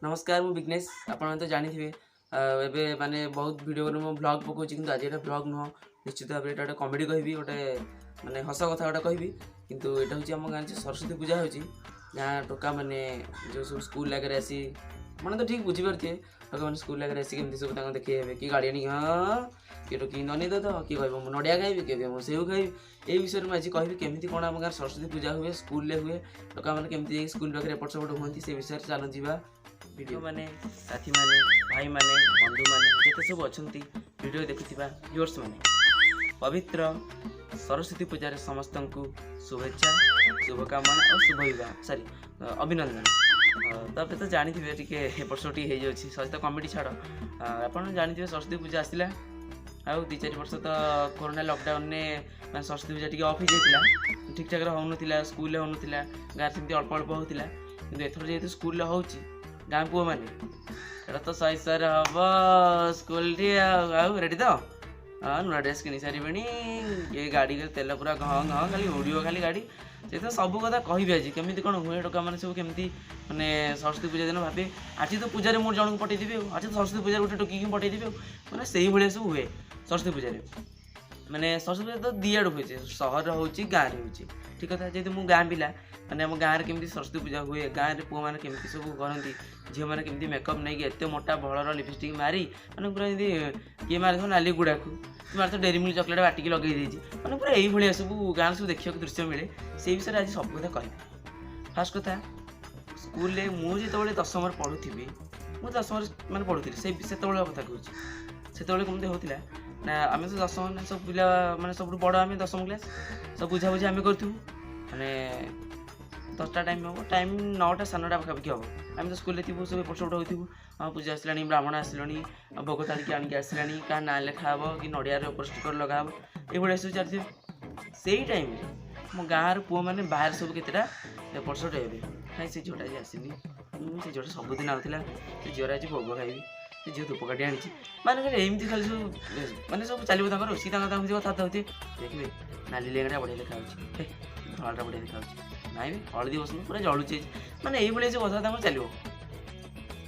नमस्कार मु विघ्नेश आपण तो जानी थे एबे माने बहुत वीडियो मो ब्लॉग पकोची किंतु आज एटा ब्लॉग नुह निश्चित भाव एटा गोटे कॉमेडी कहबी गोटे माने हस कथा गोटे कहबी किंतु एटा होची हम गाँ सरस्वती पूजा होची जहाँ टोका माने जो सब स्कूल लागे आसी मैंने तो ठीक बुझी पारे टोका मैंने स्कूल लागे आसी केमती सब देखे कि गाड़ी आनी हाँ किए टोकी ननी दे तो किए कह नड़िया खाइबी किए कह सेव खाइबी ये विषय में आज कहि केमी कौन आम गाँव सरस्वती पूजा हुए स्कूल हुए टोका मैंने केमती स्कूल पाखे एपट सेपट हमें से विषय चल जावा वीडियो माने साथी माने भाई माने बंधु माने जिते सब अच्छा वीडियो देखुवा व्यूअर्स माने पवित्र सरस्वती पूजार समस्त को शुभेच्छा शुभकामना और शुभ विवाह सॉरी अभिनंदन। तब तो जानी थे टी एपट टी हो सहित कमेडी छाड़ आप जानी सरस्वती पूजा आसला आउ 2-4 वर्ष तो कोरोना लॉकडाउन ने मैं सरस्वती पूजा टी ऑफ हो जाता ठीक ठाक होना स्कूल होना गाँव सेमती अल्प अल्प होता कि एथर जेहतु स्कूल हो गाँ पुओ मैंने तो सही सर हम स्कूल रेडी तो हाँ नुआ ड्रेस किनी सारे ये गाड़ी तेल पूरा घ घ खाली उड़ो खाली गाड़ी से तो सब कथा कह आज केमी कौन हुए टोका मैंने सब केमी मैंने सरस्वती पूजा दिन भावे आज तो पूजा मोर जन को पठेदेवी आज तो सरस्वती पूजा गोटे टोकी पठेदेवी मैंने से भाया सब हुए सरस्वती पूजा मैंने सरस्वती पूजा तो दिआड़ हुए सहर हो गाँव हो ठीक कथा जेहतु मु गाँ पिला मैंने आम गाँव में केमी सरस्वती पूजा हुए गाँव में पुआ मैंने केमी सब करती झील मैंने केमी मेकअप नहीं एत मोटा भलर लिपस्टिक मारी मैंने पूरा किए मारे नाली गुड़ा को मारे तो डेरी मिल्क चॉकलेट बाटिक लगे मैंने पूरा यही सब गाँव सब देखा दृश्य मिले से विषय आज सब कथा कह फास्ट कथा स्कूल मुझे जो 10th पढ़ुथी मुझे 10th मैंने पढ़ुती से कथा कहूँ से कमती होता ना आम तो 10th सब पिला मैंने सब बड़ आम 10th क्लास सब बुझा बुझा आम करूँ मैंने 10टा टाइम हम टाइम 9टा 9:30 पाखापाखि हम आम तो स्कूल थी सब एपट सेपट होती हाँ पूजा आसला ब्राह्मण आसलानी भोग थाली आणिक आसलानी क्या ना लिखा हे कि नड़ियार ऊपर स्टिकर लगा हे ये सब चलते से टाइम मो गाँव पुओ मैंने बाहर सब केतेटा एपट सेपट हे कहीं से झीटा जी आसनी से झीटा सबुदिन आउला से झीर आज भोग खाइबी से झील धूपकाठी आनी मैंने एमती खाली सब मैंने सब चलो सी कथा होती देखिए नाली लेंगटा बढ़िया देखा धଳାटा बढ़िया देखा नाई हलदी बस पूरा जलुचे मैंने ये सब कथा चलो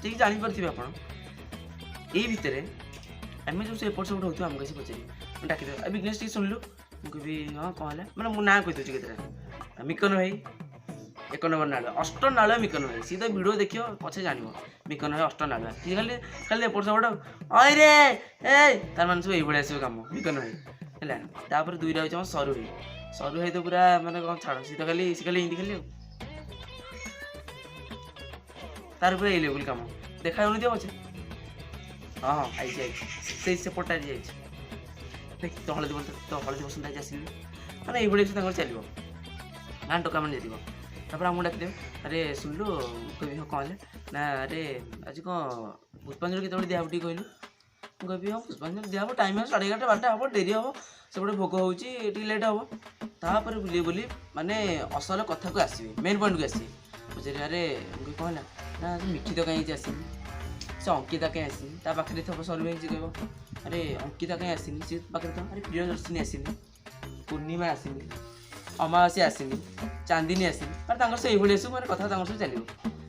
ठीक जापारे आप यही भितर आम जो से एपट सेपट होती आमको आसी पचारि डाक विघ्नेश टी शुणिलु मुझे हाँ कौन है मैंने मो ना कहीदे केतटा मिकन भाई 1 नंबर नाल 8 नाल मिकन भाई सी तो वीडियो देखियो पछे जान मिकन भाई 8 नाल सी खाली खाली एपट सेपट अरे ए तार मान सब ये आसो कम मिकन भाई है तापर 2 रही सरू भाई सरू भाई तो पूरा मैंने कौन छाड़ सी तो खाली हिंदी खाली तार पूरा ये लेवल कम देखा दियो पचे हाँ हाँ आई से पटा जाए तो हलदी बसंत आज आसली मैंने ये चलो गाँ टोका मैंने जीव तापर आमको डाक अरे शुणिलु कह हाँ कौन है ना अरे आज कौन पुष्पांजलि केत दिहब टी कहलु मुझे हाँ पुष्पांजलि दिहब टाइम 11:30 12टा हम डेरी हम से भोग हो लेट हम तापर बुले बुली माने असल कथा को आसवे मेन पॉइंट को आसवे पचारे अरे मुझे कौन है ना मिठी तो कहीं आसनी से अंकिता कहीं आसनी ता पाखे थब सर भाई कह अरे अंकिता कहीं आसनी सी पाखे तो अरे प्रियदर्शिनी आसनी पूर्णिमा आसनी अमावास्या आसनी चांदिनी आसनी मैंने से ये सब मैंने कथा सब चलो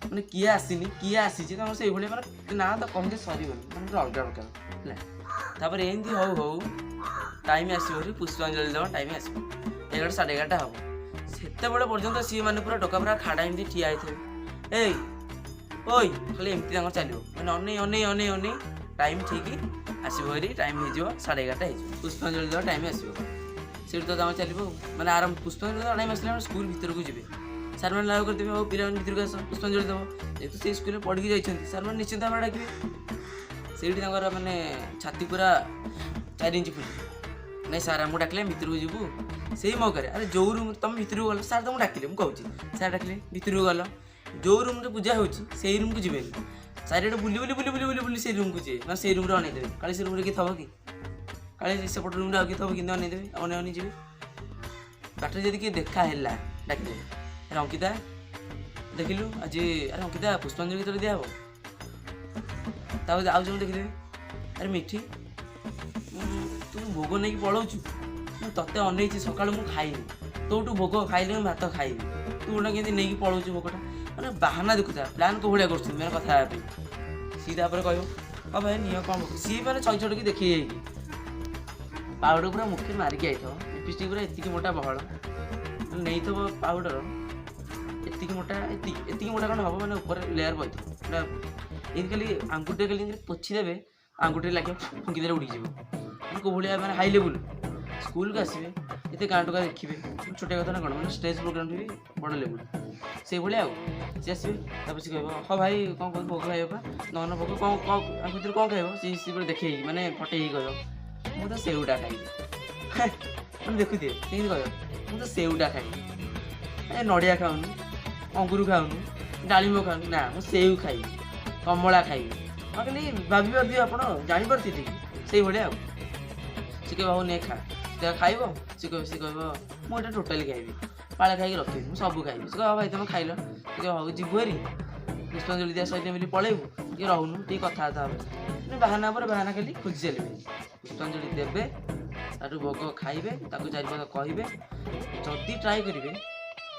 मैंने किए आसनी किए आसी से मैंने ना तो कहते सर मैंने अलग प्रकार है एमती हो हो टाइम आसो पुष्पांजलि देवा टाइम आस 11:30 11:30 हम से पर्यटन सी मैंने पूरा टोका पूरा खाड़ा एमती ठिया होते ए ओई खाली एमती चलो मैंने अने अने अने अने टाइम ठीक आसो टाइम हो 11:30 हो पुष्पांजलि देवा टाइम आसो से तो चलो मैंने आरंभ पुष्पांजलि देवा टाइम आसला स्कूल भीतर को जी सार मैंने लागू करदेवे और पिला भीतर को आस पुष्पांजलि देव जेहतु से स्कूल पढ़ी जाइए सार मैंने निश्चिंत भाव डाके से मैंने छाती पूरा 4 इंच फुल नहीं सार आमको डाकिले भीतर को जीवु से मौके अरे जो रूम तुम भीतर को गल सार तुमको डाकिले मुझे सार डाकिले भीतर को गल जो रूम रे पूजा होई रूम को जीवे सारे बुली बुली बुली बुली बुली बुली से रूम को जी ना से रूम अनेदेवे काली से रूम किए थब कि काली सेपट रूम आगे थब कि अनेदेवे अने अने जी बाटर जब किए देखा है डाकिले अरे अंकिता देखिलु आज अरे अंकिता पुष्पांजलि केत दिहब ताऊ आउ देखिदेवी अरे मिठी तू भोग नहीं पलाऊँ तत्ते अनई सका मुझे खाइनी तोटू भोग खाइले भात खाइबी तू गोटा केमती नहीं पलाऊ भोगटा ମାନେ ବାହାନା ଦେଖୁଥା ପ୍ଲାନ୍ କୋଉ ଭଳିଆ କରୁଛନ୍ତି ମାନେ କଥା ହେବା ପାଇଁ। ସିଏ ତାପରେ କହିବ ହଁ ଭାଇ ନିଅ କ'ଣ ସିଏ ମାନେ ଛଇ ଛଟକି ଦେଖେଇ ଯାଇକି ପାଉଡ଼ର ପୁରା ମୁଖେ ମାରିକି ଆଇଥିବ ଲିପଷ୍ଟିକ୍ ପୁରା ଏତିକି ମୋଟା ବହଳ ନେଇଥିବ ପାଉଡ଼ର ଏତିକି ମୋଟା ଏତିକି ମୋଟା କ'ଣ ହେବ ମାନେ ଉପରେ ଲେୟାର ବହିଥିବ ପୁରା ଏମିତି ଖାଲି ଆଙ୍ଗୁଠିରେ ଖାଲି ଯେମିତି ପୋଛି ଦେବେ ଆଙ୍ଗୁଠିରେ ଲାଗିବ ଫୁଙ୍କି ଦେଲେ ଉଡ଼ିଯିବ ମାନେ କେଉଁ ଭଳିଆ ମାନେ ହାଇ ଲେବୁଲ୍। ସ୍କୁଲକୁ ଆସିବେ ଏତେ ଗାଁ ଟଙ୍କା ଦେଖିବେ ଛୋଟିଆ କଥା ନା କ'ଣ ମାନେ ଷ୍ଟେଜ୍ ପ୍ରୋଗ୍ରାମ୍ ବି ବଡ଼ ଲେବୁଲ୍ ସେଇଭଳିଆ ଆଉ। ସିଏ ଆସିବେ ତାପରେ ସେ କହିବ ହଁ ଭାଇ କ'ଣ କହିବ ଭୋଗ ଖାଇବ ବା ନନ ଭୋଗ କ'ଣ ଆଙ୍କ ଭିତରୁ କ'ଣ ଖାଇବ ସିଏ ପୁରା ଦେଖେଇକି ମାନେ ଫଟେଇକି କହିବ ମୁଁ ତ ସେଉଟା ଖାଇବି ମାନେ ଦେଖୁଥିବେ ସେମିତି କହିବ ମୁଁ ତ ସେଉଟା ଖାଇବି ନଡ଼ିଆ ଖାଉନୁ ଅଙ୍ଗୁର ଖାଉନୁ ଡାଳିମ୍ବ ଖାଉନୁ ନା ମୁଁ ସେଉ ଖାଇବି କମଳା ଖାଇବି ହଁ ଖାଲି ଭାବି ପାରୁଥିବେ ଆପଣ ଜାଣିପାରୁଥିବେ ସେଇଭଳିଆ ଆଉ। ସେ କହିବ ହଉ ନେ ଖା ଖାଇବ ସେ କହିବ ମୁଁ ଏଇଟା ଟୋଟାଲି ଖାଇବି ପାଳେ ଖାଇକି ରଖିବି ମୁଁ ସବୁ ଖାଇବି। ସେ କହିବ ଭାଇ ତମେ ଖାଇଲ ସେ କହିବ ହଉ ଯିବୁ ହେରି ପୁଷ୍ପାଞ୍ଜଳି ଦିଆ ସହିତ ବୋଲି ପଳେଇବୁ ଟିକେ ରହୁନୁ ଟିକେ କଥାବାର୍ତ୍ତା ହେବ ମାନେ ବାହାନା ପରେ ବାହାନା ଖାଲି ଖୋଜି ଚାଲିବେ। ପୁଷ୍ପାଞ୍ଜଳି ଦେବେ ତାଠୁ ଭୋଗ ଖାଇବେ ତାକୁ ଚାରିପାଖ କହିବେ ଯଦି ଟ୍ରାଏ କରିବେ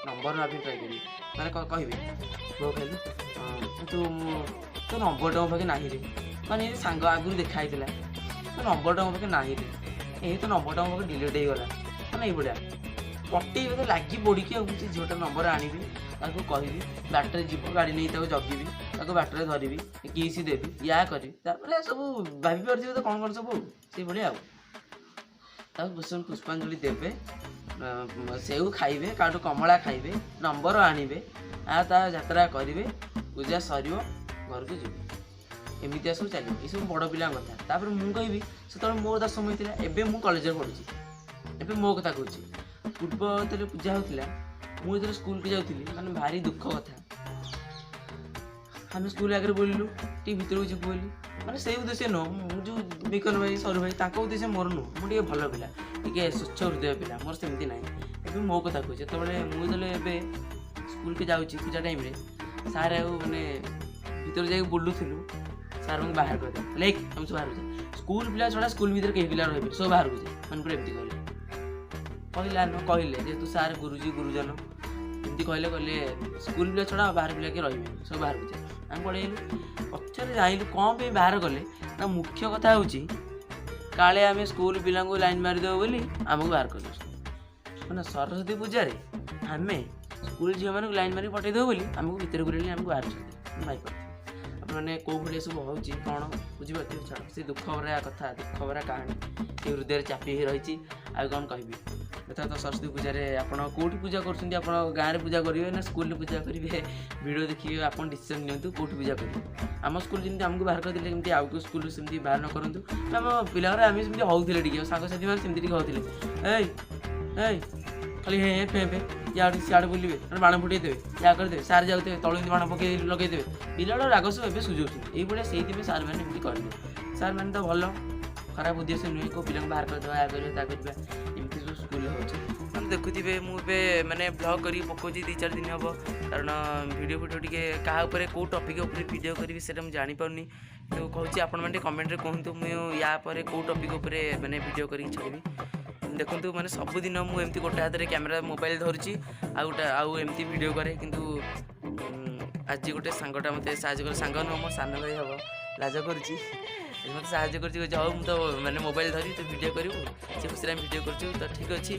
ନମ୍ବର ନେବା ପାଇଁ ଟ୍ରାଏ କରିବେ ମାନେ କହିବେ ଭୋଗ ଖାଇଲୁ ତୋ ନମ୍ବରଟା ମୋ ପାଖେ ନାହିଁ ରେ ମାନେ ସାଙ୍ଗ ଆଗରୁ ଦେଖା ହେଇଥିଲା ତୋ ନମ୍ବରଟା ମୋ ପାଖେ ନାହିଁ ରେ ଏଇ ତ ନମ୍ବରଟା ମୋ ପାଖେ ଡିଲିଟ୍ ହେଇଗଲା ମାନେ ଏଇଭଳିଆ ପଟେଇ ବୋଧେ ଲାଗି ପଡ଼ିକି ଆଉ ସେ ଝିଅଟା ନମ୍ବର ଆଣିବି ତାକୁ କହିବି ବାଟରେ ଯିବ ଗାଡ଼ି ନେଇ ତାକୁ ଜଗିବି ତାକୁ ବାଟରେ ଧରିବି କିସି ଦେବି ୟା କରିବି ତାପରେ ସବୁ ଭାବି ପାରୁଥିବେ ତ କ'ଣ ସବୁ ସେଇଭଳିଆ ଆଉ। ତାକୁ ପୁଷ୍ପାଞ୍ଜଳି ଦେବେ ସେଉ ଖାଇବେ କାହାଠୁ କମଳା ଖାଇବେ ନମ୍ବର ଆଣିବେ ତା ଯାତ୍ରା କରିବେ ପୂଜା ସରିବ ଘରକୁ ଯିବେ ଏମିତିଆ ସବୁ ଚାଲିବ ଏସବୁ ବଡ଼ ପିଲାଙ୍କ କଥା। ତାପରେ ମୁଁ କହିବି ସେତେବେଳେ ମୋର ତା ସମୟ ଥିଲା ଏବେ ମୁଁ କଲେଜରେ ପଢ଼ୁଛି ଏବେ ମୋ କଥା କହୁଛି ପୂର୍ବ ଯେତେବେଳେ ପୂଜା ହେଉଥିଲା ମୁଁ ଯେତେବେଳେ ସ୍କୁଲକୁ ଯାଉଥିଲି ମାନେ ଭାରି ଦୁଃଖ କଥା ଆମେ ସ୍କୁଲ ଆଗରେ ବୋଲିଲୁ ଟିକେ ଭିତରକୁ ଯିବୁ ବୋଲି ମାନେ ସେଇ ଉଦ୍ଦେଶ୍ୟ ନୁହଁ ମୁଁ ଯେଉଁ ବିକନ ଭାଇ ସରୁ ଭାଇ ତାଙ୍କ ଉଦ୍ଦେଶ୍ୟ ମୋର ନୁହଁ ମୁଁ ଟିକେ ଭଲ ପିଲା ଟିକେ ସ୍ୱଚ୍ଛ ହୃଦୟ ପିଲା ମୋର ସେମିତି ନାହିଁ। ଏବେ ମୋ କଥା କହୁଛି ଯେତେବେଳେ ମୁଁ ଯେତେବେଳେ ଏବେ ସ୍କୁଲକୁ ଯାଉଛି ପୂଜା ଟାଇମ୍ରେ ସାର୍ ଆଉ ମାନେ ଭିତରେ ଯାଇକି ବୁଲୁଥିଲୁ ସାର୍ ଆମକୁ ବାହାର କରିଦେବେ ଲେଖ ଆମେ ସବୁ ବାହାରକୁ ଯାଏ ସ୍କୁଲ ପିଲା ଛଡ଼ା ସ୍କୁଲ ଭିତରେ କେହି ପିଲା ରହିବେ ସବୁ ବାହାରକୁ ଯାଏ ମାନେ ପୁରା ଏମିତି କହିଲେ ଯେହେତୁ ସାର୍ ଗୁରୁଜୀ ଗୁରୁଜନ ଏମିତି କହିଲେ ସ୍କୁଲ ପିଲା ଛଡ଼ା ବାହାର ପିଲା କିଏ ରହିବେନି ସବୁ ବାହାରକୁ ଯାଏ ଆମେ ପଳେଇଲୁ ପଛରେ ଜାଣିଲୁ କ'ଣ ପାଇଁ ବାହାର କଲେ ନା ମୁଖ୍ୟ କଥା ହେଉଛି କାଳେ ଆମେ ସ୍କୁଲ ପିଲାଙ୍କୁ ଲାଇନ୍ ମାରିଦେବୁ ବୋଲି ଆମକୁ ବାହାର କରିଦେଉଛୁ ମାନେ ସରସ୍ୱତୀ ପୂଜାରେ ଆମେ ସ୍କୁଲ ଝିଅମାନଙ୍କୁ ଲାଇନ୍ ମାରିକି ପଠାଇଦେବୁ ବୋଲି ଆମକୁ ଭିତରେ ପୁରେଇଲେ ଆମକୁ ବାହାରୁଛନ୍ତି ଭାଇପାରୁଥିବେ ଆପଣମାନେ କେଉଁ ଭଳିଆ ସବୁ ହେଉଛି କ'ଣ ବୁଝିପାରୁଥିବେ ଛାଡ଼ ସେ ଦୁଃଖ ଭରା କଥା ଦୁଃଖ ଭରା କାହାଣୀ ସେ ହୃଦୟରେ ଚାପି ହେଇ ରହିଛି ଆଉ କ'ଣ କହିବି। ଏଥର ତ ସରସ୍ୱତୀ ପୂଜାରେ ଆପଣ କେଉଁଠି ପୂଜା କରୁଛନ୍ତି ଆପଣ ଗାଁରେ ପୂଜା କରିବେ ନା ସ୍କୁଲରେ ପୂଜା କରିବେ ଭିଡ଼ିଓ ଦେଖିବେ ଆପଣ ଡିସିସନ୍ ନିଅନ୍ତୁ କେଉଁଠି ପୂଜା କରିବେ। ଆମ ସ୍କୁଲ ଯେମିତି ଆମକୁ ବାହାର କରିଦେଲେ କେମିତି ଆଉ କେଉଁ ସ୍କୁଲରୁ ସେମିତି ବାହାର ନ କରନ୍ତୁ ଆମ ପିଲାଙ୍କର ଆମେ ସେମିତି ହେଉଥିଲେ ଟିକେ ସାଙ୍ଗସାଥି ମାନେ ସେମିତି ଟିକେ ହେଉଥିଲେ ଏଇ ଖାଲି ଫେ ଇଆଡ଼େ ସିଆଡ଼େ ବୁଲିବେ ବାଣ ଫୁଟେଇ ଦେବେ ଯାହା କରିଦେବେ ସାର୍ ଯାଉଥିବେ ତଳୁ ଏମିତି ବାଣ ପକେଇ ଲଗେଇଦେବେ ପିଲାର ରାଗ ସବୁ ଏବେ ସୁଝଉଛନ୍ତି ଏଇଭଳିଆ ସେଇଥିପାଇଁ ସାର୍ମାନେ ଏମିତି କରିଦେବେ। ସାର୍ମାନେ ତ ଭଲ ଖରାପ ଉଦ୍ଦେଶ୍ୟ ନୁହେଁ କେଉଁ ପିଲାଙ୍କୁ ବାହାର କରିଦେବା ୟା କରିବା ତା କରିବା ଏମିତି ସବୁ ସ୍କୁଲରେ ହେଉଛି ମାନେ ଦେଖୁଥିବେ ମୁଁ ଏବେ ମାନେ ବ୍ଲଗ୍ କରିକି ପକାଉଛି 2-4 ଦିନ ହେବ କାରଣ ଭିଡ଼ିଓ ଟିକେ କାହା ଉପରେ କେଉଁ ଟପିକ୍ ଉପରେ ଭିଡ଼ିଓ କରିବି ସେଇଟା ମୁଁ ଜାଣିପାରୁନି ତ କହୁଛି ଆପଣମାନେ ଟିକେ କମେଣ୍ଟରେ କୁହନ୍ତୁ ମୁଁ ୟା ପରେ କେଉଁ ଟପିକ୍ ଉପରେ ମାନେ ଭିଡ଼ିଓ କରିକି ଛାଡ଼ିବି। ଦେଖନ୍ତୁ ମାନେ ସବୁଦିନ ମୁଁ ଏମିତି ଗୋଟେ ହାତରେ କ୍ୟାମେରା ମୋବାଇଲ ଧରୁଛି ଆଉ ଏମିତି ଭିଡ଼ିଓ କରେ କିନ୍ତୁ ଆଜି ଗୋଟେ ସାଙ୍ଗଟା ମୋତେ ସାହାଯ୍ୟ କରେ ସାଙ୍ଗ ନୁହଁ ମୋ ସାନ ଭାଇ ହେବ ଲାଜ କରୁଛି ମୋତେ ସାହାଯ୍ୟ କରୁଛି ହଉ ମୁଁ ତ ମାନେ ମୋବାଇଲ ଧରି ତୁ ଭିଡ଼ିଓ କରିବୁ ସେ ଖୁସିରେ ଆମେ ଭିଡ଼ିଓ କରୁଛୁ ତ ଠିକ୍ ଅଛି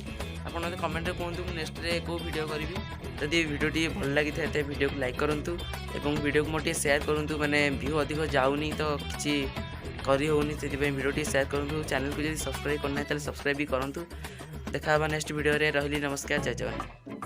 ଆପଣ ମୋତେ କମେଣ୍ଟରେ କୁହନ୍ତୁ ମୁଁ ନେକ୍ସଟ୍ରେ କେଉଁ ଭିଡ଼ିଓ କରିବି। ଯଦି ଭିଡ଼ିଓଟି ଭଲ ଲାଗିଥାଏ ତେବେ ଭିଡ଼ିଓକୁ ଲାଇକ୍ କରନ୍ତୁ ଏବଂ ଭିଡ଼ିଓକୁ ମୋର ଟିକେ ସେୟାର କରନ୍ତୁ ମାନେ ଭ୍ୟୁ ଅଧିକ ଯାଉନି ତ କିଛି କରି ହେଉନି ସେଥିପାଇଁ ଭିଡ଼ିଓଟି ସେୟାର କରନ୍ତୁ ଚ୍ୟାନେଲକୁ ଯଦି ସବସ୍କ୍ରାଇବ୍ କରିନାହିଁ ତାହେଲେ ସବସ୍କ୍ରାଇବ୍ ବି କରନ୍ତୁ। ଦେଖା ହେବା ନେକ୍ସଟ ଭିଡ଼ିଓରେ ରହିଲି ନମସ୍କାର ଜୟ ଜଗନ୍ନାଥ।